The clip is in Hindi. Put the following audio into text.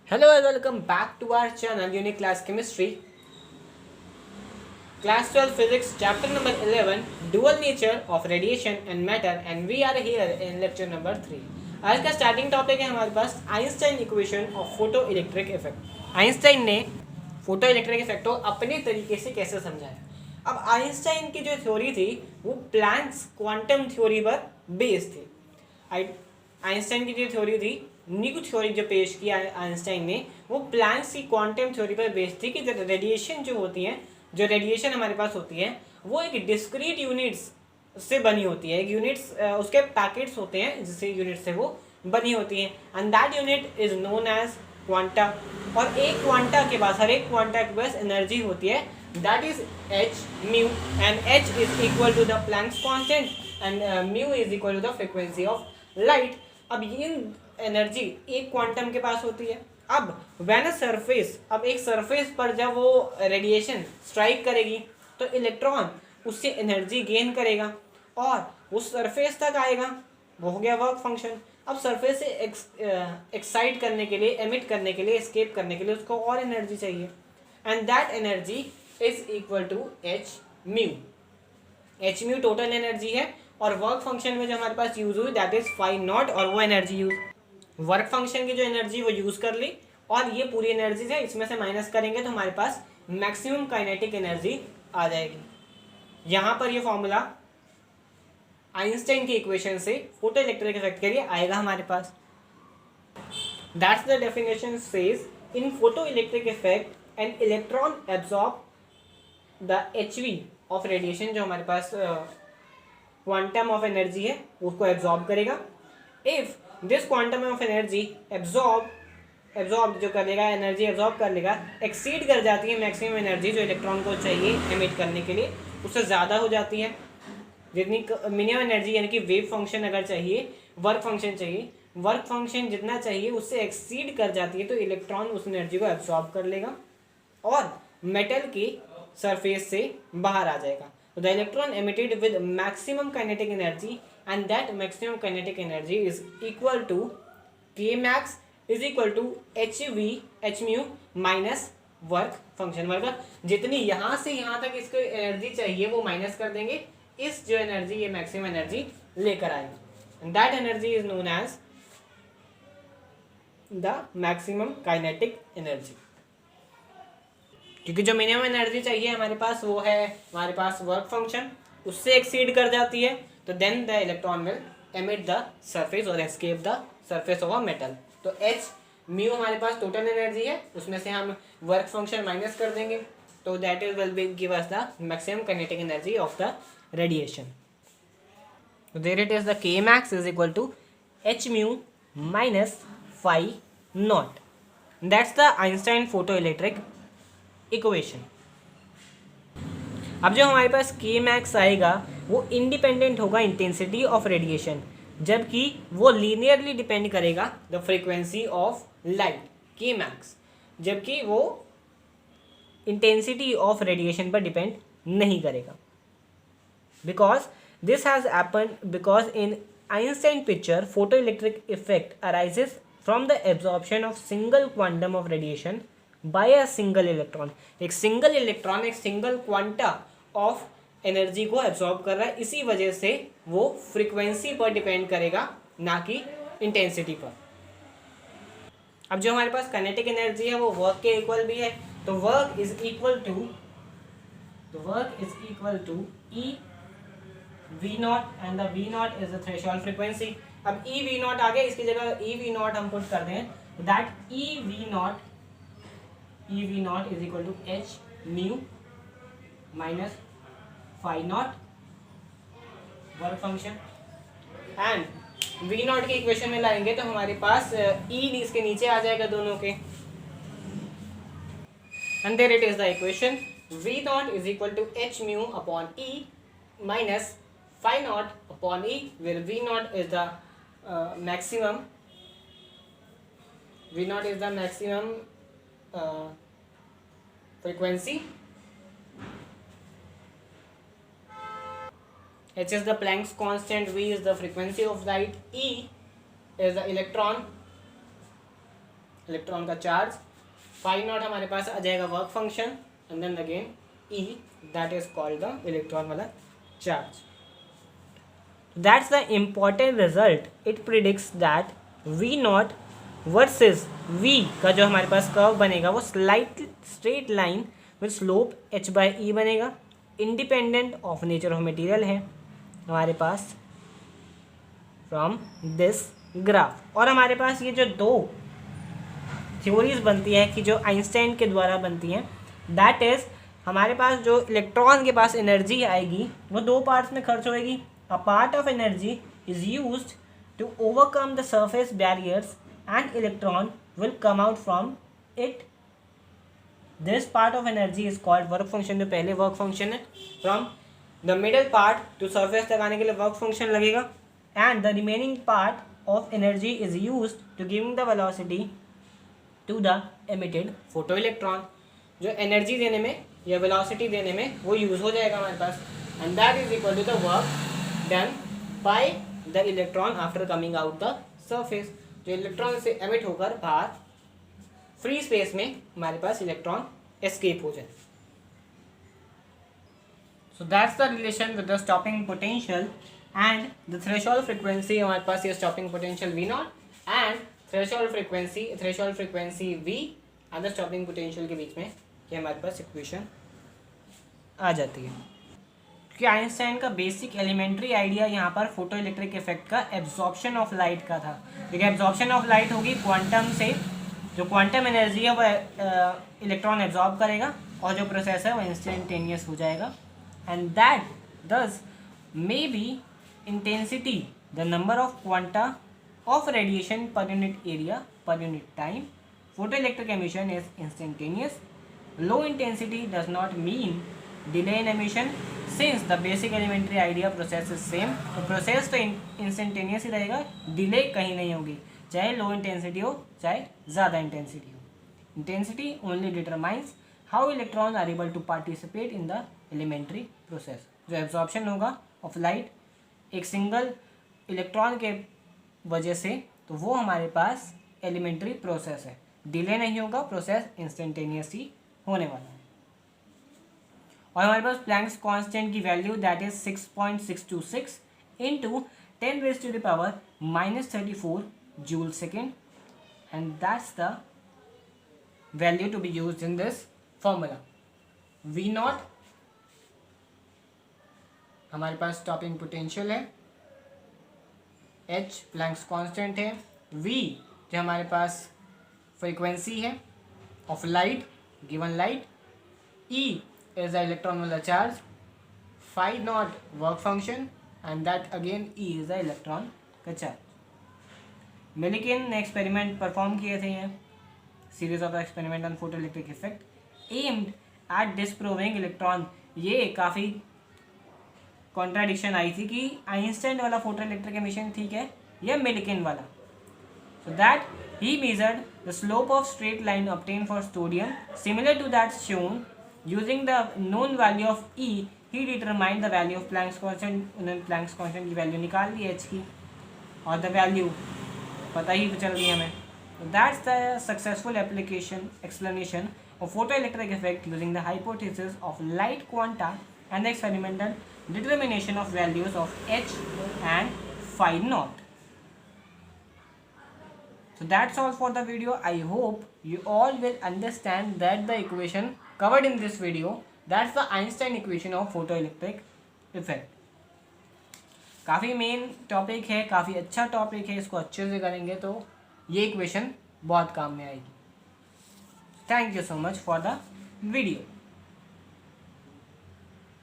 Hello and welcome back to our channel Unique Class Chemistry. Class 12 Physics chapter number 11 Dual Nature of Radiation and Matter and we are here in lecture number 3. आज का स्टार्टिंग टॉपिक है हमारे पास Einstein equation of photo electric effect. Einstein ने फोटो इलेक्ट्रिक इफेक्ट को अपने तरीके से कैसे समझाया। अब आइंस्टाइन की जो थ्योरी थी वो प्लैंक्स क्वांटम थ्योरी पर बेस्ड थी। आइंस्टाइन की जो थ्योरी थी, न्यू थ्योरी जो पेश किया आइंस्टाइन ने, वो प्लैंक्स की क्वांटम थ्योरी पर बेस्ड थी कि रेडिएशन जो होती है, जो रेडिएशन हमारे पास होती है वो एक डिस्क्रीट यूनिट्स से बनी होती है। एक यूनिट्स उसके पैकेट्स होते हैं जिससे यूनिट से वो बनी होती है and that unit is known as quanta. और एक क्वांटा के पास, हर एक क्वांटा के पास एनर्जी होती है that is H mu and H is equal to the Planck's constant and mu is equal to the frequency of light. अब ये एनर्जी एक क्वांटम के पास होती है। अब व्हेन अ सरफेस, अब एक सरफेस पर जब वो रेडिएशन स्ट्राइक करेगी तो इलेक्ट्रॉन उससे एनर्जी गेन करेगा और उस सरफेस तक आएगा, वो हो गया वर्क फंक्शन। अब सरफेस से एक्साइट करने के लिए, एमिट करने के लिए, एस्केप करने के लिए उसको और एनर्जी चाहिए and that energy is equal to H mu. H mu total energy है और वर्क फंक्शन में जो हमारे पास यूज हुई दैट इज फाई नॉट, और वो एनर्जी यूज, वर्क फंक्शन की जो एनर्जी वो यूज कर ली और ये पूरी एनर्जी है इसमें से माइनस करेंगे तो हमारे पास मैक्सिमम काइनेटिक एनर्जी आ जाएगी। यहाँ पर ये फॉर्मूला आइंस्टाइन की इक्वेशन से फोटो इलेक्ट्रिक इफेक्ट के लिए आएगा हमारे पास। That's the definition says in photo electric effect an electron absorb the HV of radiation, जो हमारे पास क्वांटम ऑफ एनर्जी है उसको एब्जॉर्ब करेगा। If this quantum of energy absorb जो कर लेगा, एनर्जी एब्जॉर्ब कर लेगा, एक्सीड कर जाती है मैक्सिमम एनर्जी जो इलेक्ट्रॉन को चाहिए एमिट करने के लिए, उससे ज़्यादा हो जाती है। जितनी मिनिमम एनर्जी यानी कि वेव फंक्शन अगर चाहिए, वर्क फंक्शन चाहिए, वर्क फंक्शन जितना चाहिए उससे एक्सीड कर जाती है तो इलेक्ट्रॉन उस एनर्जी को एब्जॉर्ब कर लेगा और मेटल की सरफेस से बाहर आ जाएगा। तो the electron emitted with maximum kinetic energy and that maximum kinetic energy is equal to k max is equal to h mu minus work function. Work जितनी यहाँ से यहाँ तक इसको एनर्जी चाहिए वो माइनस कर देंगे, इस जो एनर्जी ये मैक्सिमम एनर्जी लेकर आएगी and that energy is known as the maximum kinetic energy. क्योंकि जो मिनिमम एनर्जी चाहिए हमारे पास वो है हमारे पास वर्क फंक्शन, उससे एक्सीड कर जाती है तो then the electron will emit the surface और escape the surface of a metal. तो एच म्यू हमारे पास टोटल एनर्जी है, उसमें से हम वर्क फंक्शन माइनस कर देंगे तो that is will be give us the maximum kinetic energy of the radiation. तो there it is the K max is equal to H mu minus phi nought. That's the Einstein photoelectric equation. अब जो हमारे पास के मैक्स आएगा वो इंडिपेंडेंट होगा इंटेंसिटी ऑफ रेडिएशन, जबकि वो लीनियरली डिपेंड करेगा द फ्रीक्वेंसी ऑफ लाइट के मैक्स, जबकि वो इंटेंसिटी ऑफ रेडिएशन पर डिपेंड नहीं करेगा। Because this has happen because in Einstein picture photo electric effect arises from the absorption of single quantum of radiation by a single electron. एक सिंगल इलेक्ट्रॉन, एक सिंगल क्वांटा ऑफ एनर्जी को एब्जॉर्ब कर रहा है, इसी वजह से वो फ्रीक्वेंसी पर डिपेंड करेगा ना कि इंटेंसिटी पर। अब जो हमारे पास काइनेटिक एनर्जी है वो वर्क के इक्वल भी है, तो work is equal to e V naught and the V naught is the threshold frequency. अब ई वी नॉट आ गया, इसकी जगह ई वी नॉट हम पुट कर दें that e V naught is equal to H mu minus phi naught work function and V naught की इक्वेशन में लाएंगे तो हमारे पास ई इसके नीचे आ जाएगा दोनों के and there it is the equation V naught is equal to H mu upon e minus phi naught upon e, where V naught is the maximum, V naught is the maximum frequency, h is the Planck's constant, v is the frequency of light, e is the electron electron का चार्ज, फाई नॉट हमारे पास आ जाएगा work function, and then again E, that is called the electron वाला charge. That's the important result. It predicts that V naught versus V का जो हमारे पास कर्व बनेगा वो straight line with slope h/e बनेगा. Independent of nature of material है हमारे पास फ्रॉम दिस ग्राफ. और हमारे पास ये जो दो थ्योरीज बनती है कि जो आइंस्टाइन के द्वारा बनती हैं, दैट इज हमारे पास जो इलेक्ट्रॉन के पास एनर्जी आएगी वो दो पार्ट्स में खर्च होएगी. A part of energy is used to overcome the surface barriers and electron will come out from it. This part of energy is called work function. जो पहले work function है, from the middle part to surface तक आने के लिए work function लगेगा, and the remaining part of energy is used to giving the velocity to the emitted photoelectron. जो energy देने में या velocity देने में वो use हो जाएगा हमारे पास, and that is equal to the work done by the electron after coming out the surface. जो इलेक्ट्रॉन से एमिट होकर बाहर फ्री स्पेस में हमारे पास इलेक्ट्रॉन एस्केप हो जाए. So that's the relation with the stopping potential and the threshold frequency. हमारे पास ये stopping potential V not and threshold frequency V and the stopping potential के बीच में ये हमारे पास इक्वेशन आ जाती है. कि आइंस्टाइन का बेसिक एलिमेंट्री आइडिया यहाँ पर फोटो इलेक्ट्रिक इफेक्ट का एब्जॉर्प्शन ऑफ लाइट का था. देखिए एब्जॉर्प्शन ऑफ लाइट होगी क्वांटम से, जो क्वांटम एनर्जी है वो इलेक्ट्रॉन एब्जॉर्ब करेगा और जो प्रोसेस है वो इंस्टेंटेनियस हो जाएगा. And that thus may be intensity the number of quanta of radiation per unit area per unit time. Photo electric emission is instantaneous. Low intensity does not mean delay in emission since the basic elementary idea process is same. तो प्रोसेस तो इंस्टेंटेनियस ही रहेगा, डिले कहीं नहीं होगी, चाहे लो इंटेंसिटी हो चाहे ज़्यादा इंटेंसिटी हो. Intensity only determines how electron are able to participate in the elementary process. जो एब्जॉर्प्शन होगा ऑफ लाइट एक सिंगल इलेक्ट्रॉन के वजह से, तो वो हमारे पास एलिमेंट्री प्रोसेस है. डिले नहीं होगा, प्रोसेस इंस्टेंटेनियस ही होने वाला है. और हमारे पास प्लैंक्स कांस्टेंट की value that is 6.626 into 10⁻⁻34 joule second, and that's the value to be used in this formula. V naught हमारे पास स्टॉपिंग पोटेंशियल है, H प्लैंक्स कांस्टेंट है, V जो हमारे पास फ्रीक्वेंसी है of light given light, E is the electron molar charge, phi naught work function, and that again E is the electron का charge. मिलिकिन ने एक्सपेरिमेंट परफॉर्म किए थे, ये series of experiment on photo electric effect aimed at disproving electron. ये काफ़ी कॉन्ट्राडिक्शन आई थी कि आइंस्टाइन वाला फोटो इलेक्ट्रिक एमिशन ठीक है या मिलिकिन वाला. So that he measured the slope of straight line obtain for sodium similar to that shown. Using the known value of E, he determined the value of Planck's constant. उन्होंने Planck's constant की वैल्यू निकाल ली H की, और द वैल्यू पता ही तो चल रही है हमें. That's the successful explanation of photoelectric effect using the hypothesis of light quanta and the experimental determination of values of H and phi naught. So that's all for the video. I hope you all will understand that the equation covered in this video, that's the Einstein equation of photoelectric effect. काफ़ी मेन टॉपिक है, काफ़ी अच्छा टॉपिक है, इसको अच्छे से करेंगे तो ये इक्वेशन बहुत काम में आएगी. Thank you so much for the video.